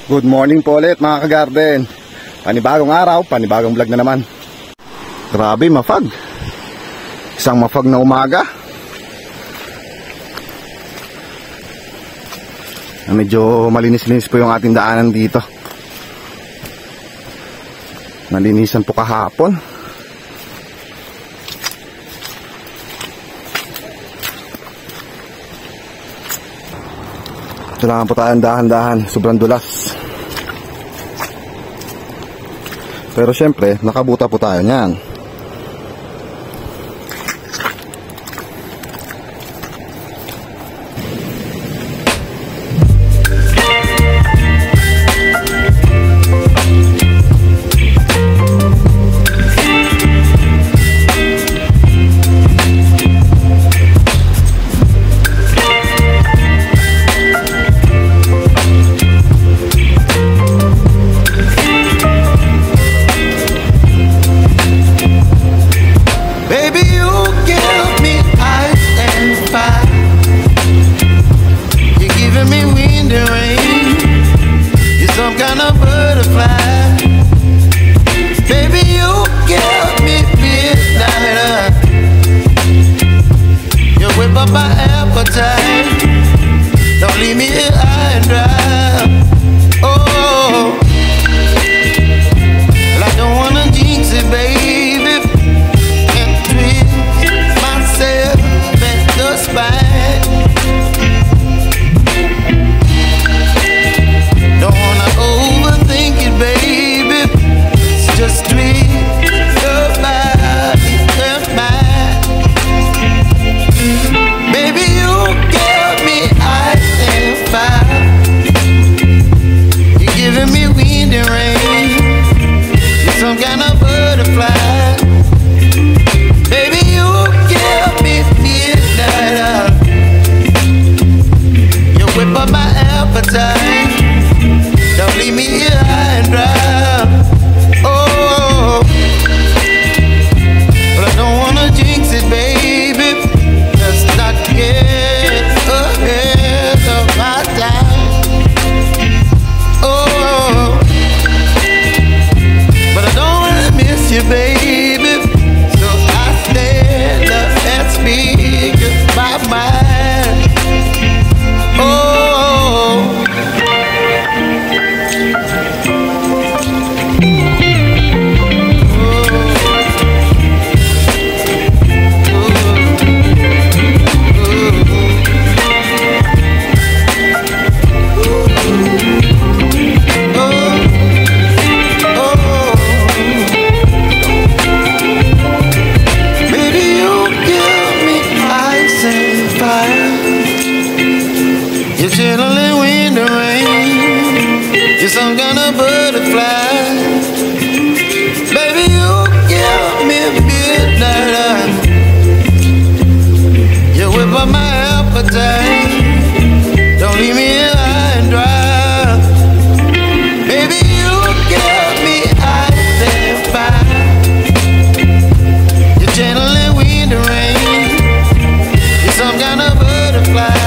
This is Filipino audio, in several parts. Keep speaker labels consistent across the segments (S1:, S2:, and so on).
S1: Good morning po ulit mga kagarden. Panibagong araw, panibagong vlog na naman. Grabe, mafag. Isang mafag na umaga. Medyo malinis-linis po yung ating daanan dito. Nalinisan po kahapon. Kailangan po tayong dahan-dahan, sobrang dulas. Pero syempre, nakabuta po tayo niyan.
S2: Don't leave me here high and dry. Oh, well, I don't wanna jinx it, baby, and twist myself at the spine. Don't wanna overthink it, baby. It's just twist your body and mine. Baby, you give me ice and fire. You're giving me wind and rain. You're some kind of butterfly. Baby, you give me midnight. You whip up my appetite. Don't leave me here high and dry. Oh, but I don't wanna jinx it, baby. Let's not get ahead of my time. Oh, but I don't wanna miss you, baby. So I stand up and speak my mind. Oh. Some kind of butterfly. Baby, you give me midnight. You whip up my appetite. Don't leave me here high and dry. Baby, you give me ice and fire. You're channeling wind and rain. You're some kind of butterfly.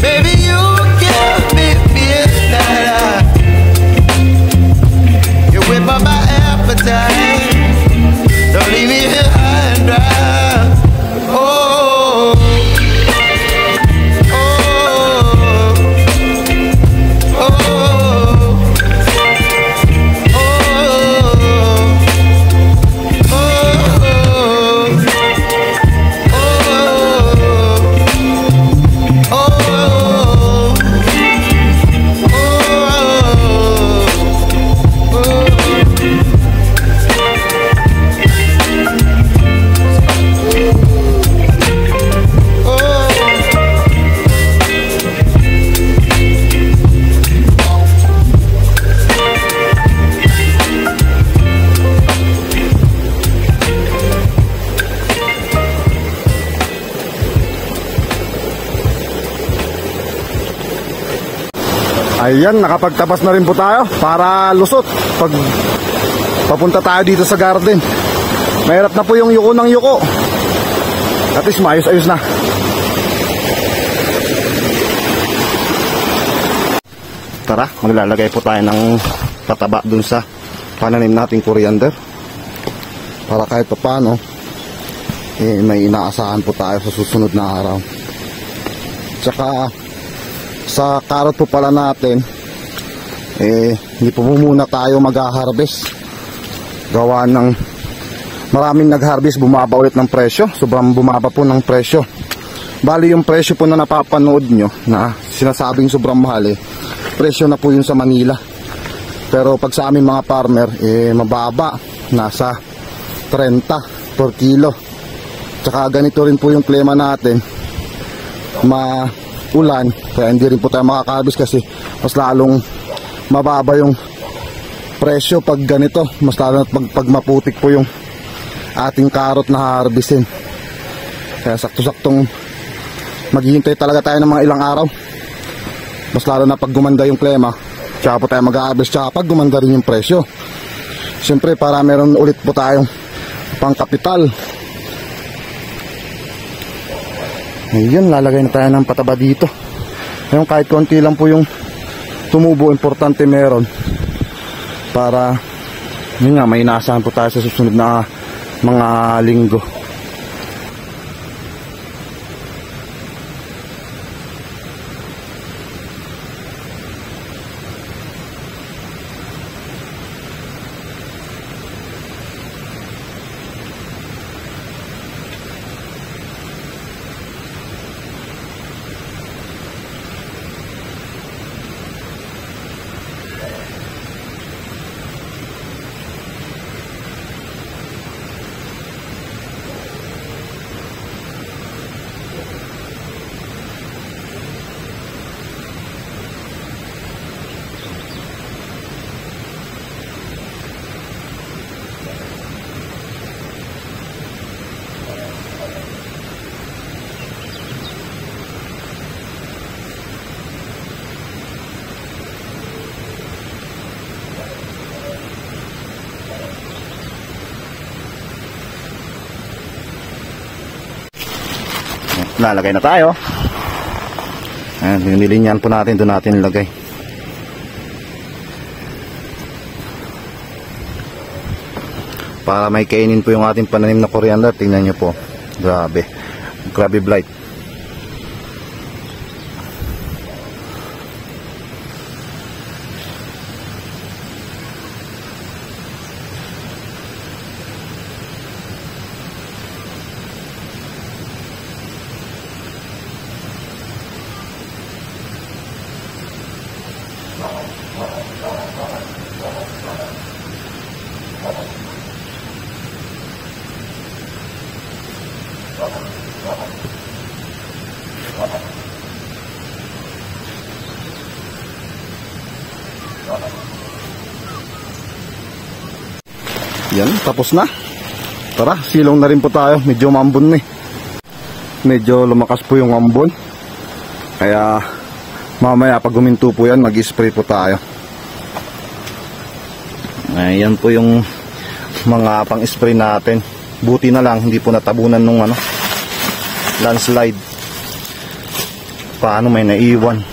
S2: Baby, you give me midnight. You whip up my appetite. Don't leave me here high and dry. Oh, oh, oh,
S1: Ayan, nakapagtapas na rin po tayo para lusot pag papunta tayo dito sa garden. Mahirap na po yung yuko ng yuko. At least maayos-ayos na. Tara, maglalagay po tayo ng pataba dun sa pananim nating coriander para kahit pa paano may inaasahan po tayo sa susunod na araw. Tsaka sa carrot po pala natin, hindi po muna tayo mag-harvest. Gawa ng maraming nag-harvest, bumaba ulit ng presyo. Sobrang bumaba po ng presyo. Bali yung presyo po na napapanood nyo na sinasabing sobrang mahal, presyo na po yun sa Manila. Pero pag sa aming mga farmer, mababa, nasa 30 per kilo. Tsaka ganito rin po yung klima natin, maulan, kaya hindi rin po tayo makaka-harvest kasi mas lalong mababa yung presyo pag ganito. Mas lalo pag maputik po yung ating carrot na harvestin. Kaya sakto-saktong maghihintay talaga tayo ng mga ilang araw. Mas lalo na pag gumanda yung klima, tsaka po tayo mag-harvest, tsaka pag gumanda rin yung presyo. Siyempre para meron ulit po tayong pangkapital. Ayun, lalagay na tayo ng pataba dito. Ngayon kahit konti lang po yung tumubo, importante meron. Para yun nga, may inaasahan po tayo sa susunod na mga linggo. Lalagay na tayo. Ayan, nililinyan po natin, doon natin ilagay. Para may kainin po yung ating pananim na coriander. Tingnan nyo po, grabe, grabe blight. Yan, tapos na. Tara, silong na rin po tayo. Medyo mambon na medyo lumakas po yung ambon. Kaya mamaya pag guminto po yan, mag-spray po tayo. Ayan po yung mga pang-spray natin. Buti na lang hindi po natabunan nung landslide. Paano may naiwan.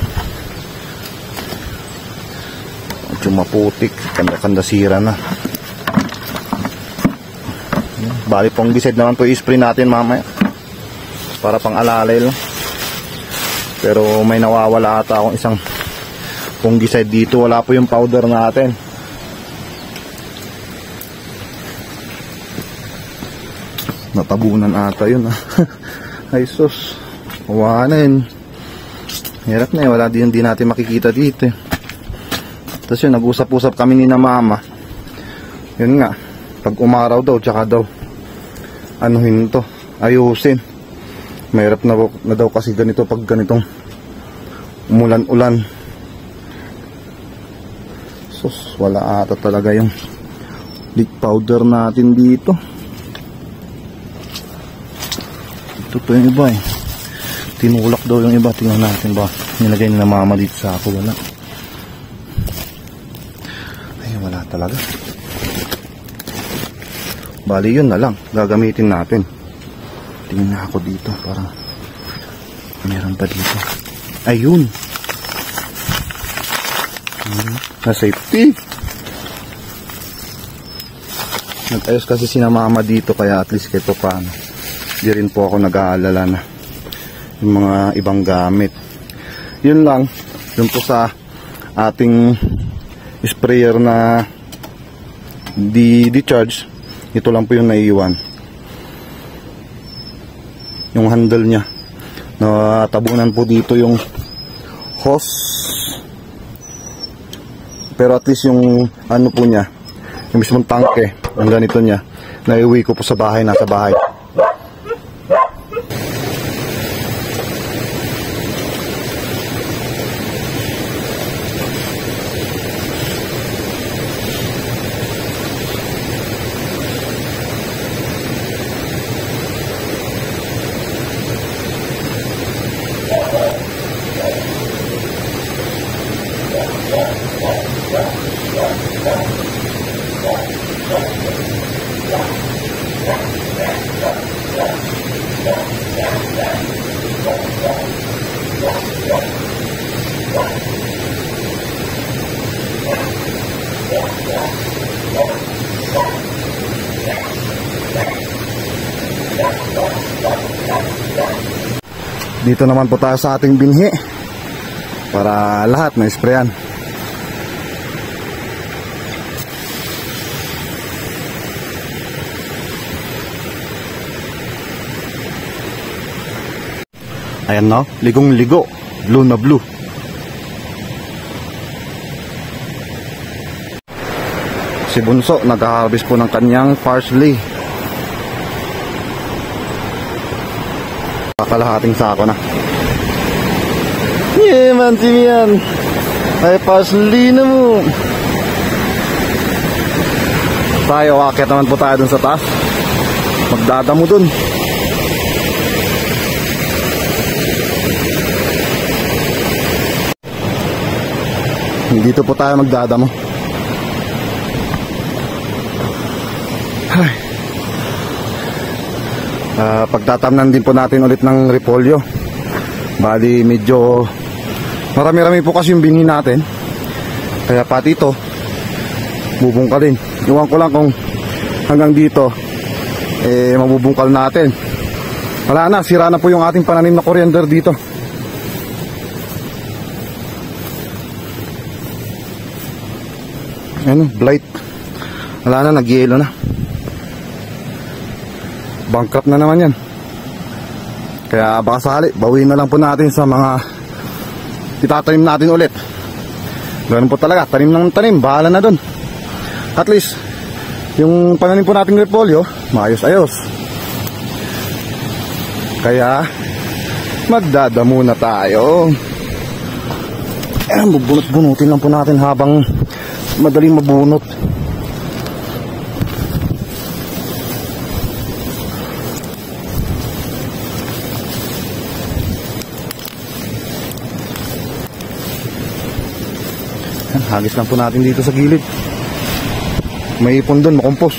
S1: Medyo maputik, kanda sira na. Bali fungicide naman po i-spray natin mamaya para pang alalay lang. Pero may nawawala ata akong isang fungicide dito. Wala po yung powder natin. Natabunan ata yun ay sus, kawanin. Hirap na wala din natin makikita dito Tapos yun, nag-usap-usap kami ni na mama. Yun nga, pag umaraw daw, tsaka daw anuhin to, ayusin. Mahirap na daw kasi ganito pag ganitong umulan-ulan. Sus, wala ata talaga yung leak powder natin dito. Ito po yung iba tinulak daw yung iba. Tingnan natin ba nilagay na mama dito sa ako. Wala. Ay, wala talaga. Bali yun na lang, gagamitin natin. Tingnan na ako dito, parang meron pa dito. Ayun, Na safety. Nag-ayos kasi si mama dito, kaya at least kahit paano di rin po ako nag-aalala na yung mga ibang gamit. Yun lang, yun po sa ating sprayer na di-charge. Ito lang po yung naiiwan, yung handle nya. Natabunan po dito yung hose, pero at least yung ano po nya, yung mismong tangke, ang ganito nya, naiuwi ko po sa bahay, nasa bahay. Dito naman po tayo sa ating binhi para lahat na sprayan. Ayan no, ligong ligo, blue na blue. Si Bunso nag-harvest po ng kanyang parsley. Kalahating sako na. Yeah, mantim yan. Ay, parsley na mo. Tayo, akit naman po tayo dun sa taas. Magdadamo dun. Dito po tayo magdadamo. Ay. Pagtatamnan din po natin ulit ng repolyo. Bali medyo marami-rami po kasi yung binhi natin, kaya pati ito bubungkalin. Iwan ko lang kung hanggang dito mabubungkal natin. Wala na, sira na po yung ating pananim na coriander dito. Ano, blight. Wala na, nag-yelo na. Bankrupt na naman yan. Kaya baka sakali, bawiin na lang po natin sa mga itatanim natin ulit. Ganun po talaga, tanim ng tanim, bahala na dun. At least yung pananim po nating repolyo, maayos-ayos. Kaya magdadamo na tayo. Bubunot-bunutin lang po natin habang madaling mabunot. Hagis lang po natin dito sa gilid. May ipon doon, makumpos.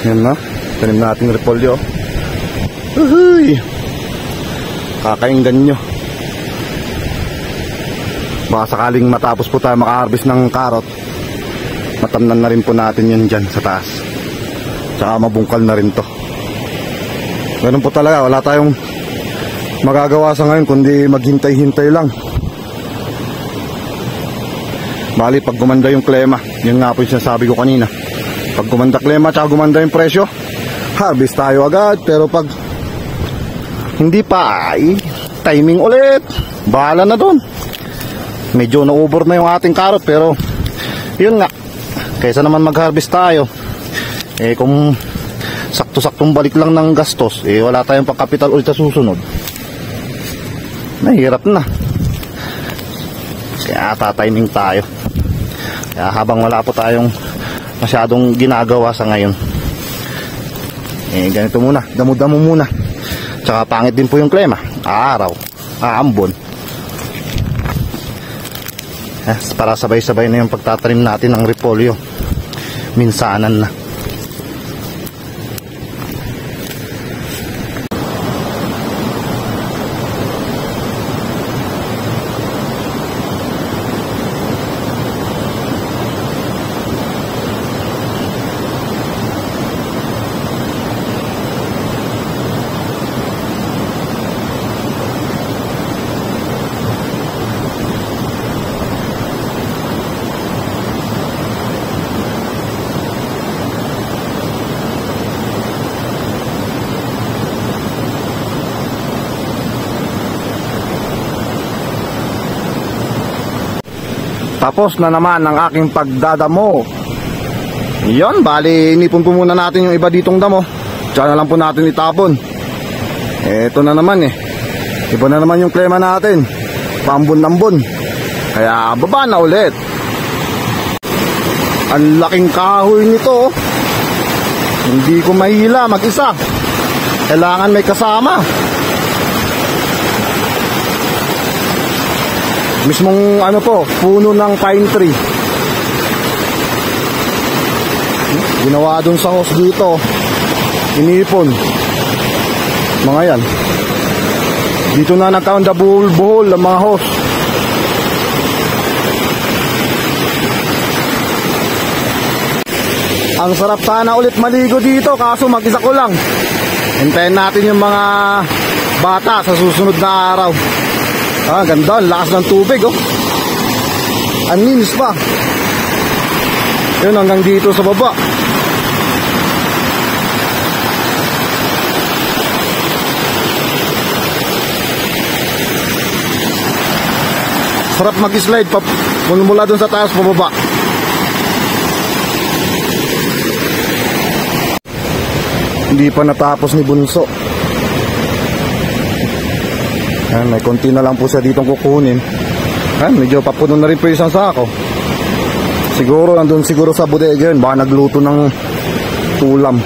S1: Yan na, tanim natin repolyo. Uhuy! Kakainggan nyo. Baka sakaling matapos po tayo makaharvest ng karot, matamnan na rin po natin yun dyan sa taas. Tsaka mabungkal na rin to. Ganun po talaga, wala tayong magagawa sa ngayon kundi maghintay-hintay lang. Bali pag gumanda yung klema, yun nga po yung sinasabi ko kanina, pag gumanda klema tsaka gumanda yung presyo, harvest tayo agad. Pero pag hindi pa, ay timing ulit, bahala na dun. Medyo na-over na yung ating karot, pero yun nga, kaysa naman mag-harvest tayo, kung sakto-saktong balik lang ng gastos, wala tayong pangkapital ulit sa susunod, mahirap na. Kaya tatiming tayo. Kaya habang wala po tayong masyadong ginagawa sa ngayon, ganito muna, damo-damo muna. Tsaka pangit din po yung klema, araw, ambon. Para sabay-sabay na yung pagtatanim natin ng repolyo, minsanan na. tapos na naman ang aking pagdadamo. Yon, bali inipon po muna natin yung iba ditong damo. Tsaka na lang po natin itapon. Eto na naman iba na naman yung klema natin, pambun-lambon. Kaya baba na ulit. Ang laking kahoy nito. Hindi ko mahila mag-isa. Kailangan may kasama. Mismong puno ng pine tree. Ginawa dun sa hose dito. Inipon. Mga yan. Dito na nagkaroon na buhol-buhol ang mga hose. Ang sarap sana ulit maligo dito, kaso mag-isa ko lang. Hintayin natin yung mga bata sa susunod na araw. Ganda, lakas ng tubig Ang linis pa. Yun, hanggang dito sa baba. Sarap mag-slide mula dun sa taas pababa. Hindi pa natapos ni Bunso. May konti na lang po siya ditong kukunin. Medyo papuno na rin po isang sako. Siguro nandun sa bodega yun. Baka nagluto ng ulam.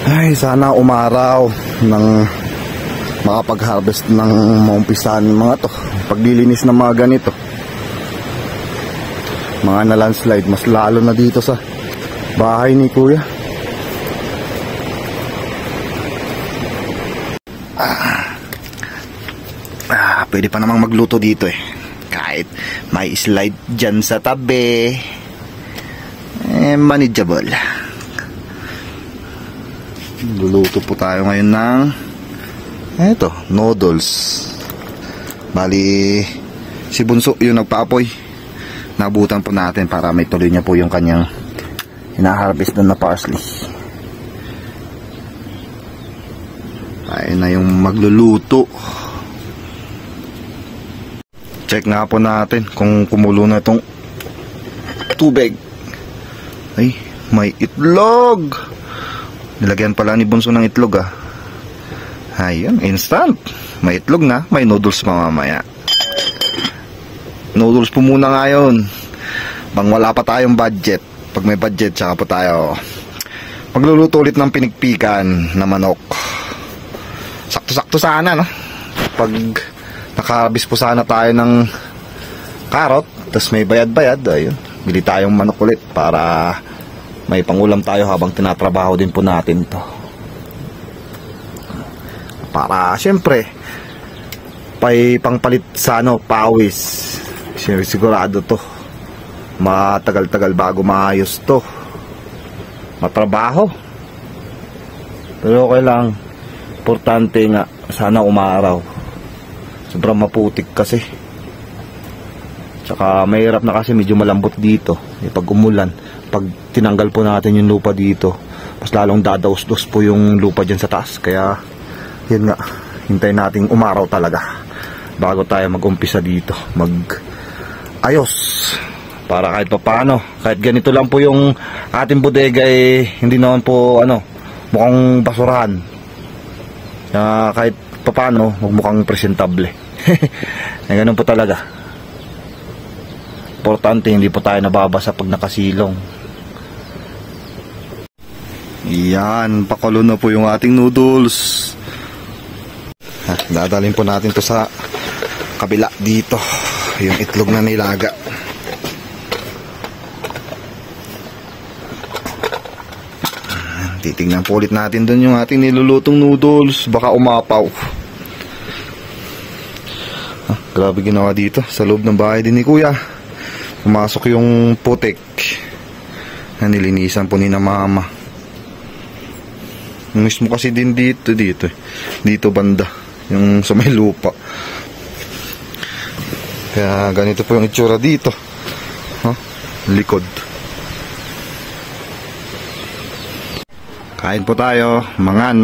S1: Ay, sana umaraw ng makapag-harvest ng maumpisahan mga to. Paglilinis ng mga ganito. Mga na-landslide, mas lalo na dito sa bahay ni Kuya. Pwede pa namang magluto dito kahit may slide dyan sa tabi. Manageable. Luluto po tayo ngayon ng noodles. Bali si Bunso yung nagpaapoy. Nabutan po natin para may tuloy niya po yung kanyang hinaharvest na parsley. Ayun na yung magluluto. Check nga po natin kung kumulo na itong tubig. Ay, may itlog. Nilagyan pala ni Bunso ng itlog Ayun, instant. May itlog na, may noodles mamamaya. Noodles po muna ngayon. Bang wala pa tayong budget. Pag may budget, tsaka po tayo magluluto ulit ng pinigpikan na manok. Sakto-sakto sana, no? Pag nakaharvest po sana tayo ng carrot, tapos may bayad-bayad, ayun, bili tayong manok ulit para may pangulam tayo habang tinatrabaho din po natin to. Para syempre pangpalit sa pawis. Sigurado to matagal-tagal bago maayos to. Matrabaho, pero okay lang. Importante nga sana umaraw. Sobrang maputik kasi. Tsaka mahirap na kasi medyo malambot dito. Pag umulan, pag tinanggal po natin yung lupa dito, mas lalong dadaos-dos po yung lupa dyan sa taas. Kaya yun nga, hintayin nating umaraw talaga bago tayo mag-umpisa dito ayos, para kahit paano, kahit ganito lang po yung ating bodega hindi naman po mukhang basurahan. Kahit paano magmukhang presentable. Ganun po talaga. Importante hindi po tayo nababasa pag nakasilong. Yan, pakulo na po yung ating noodles. Dadalhin po natin to sa kabila dito, yung itlog na nilaga. Titignan po ulit natin dun yung ating nilulutong noodles, baka umapaw. Grabe ginawa dito sa loob ng bahay din ni Kuya. Pumasok yung putik na nilinisan po ni na mama. Mismo kasi din dito banda, yung sa may lupa. Kaya ganito po yung itsura dito. Likod. Kain po tayo, mangan.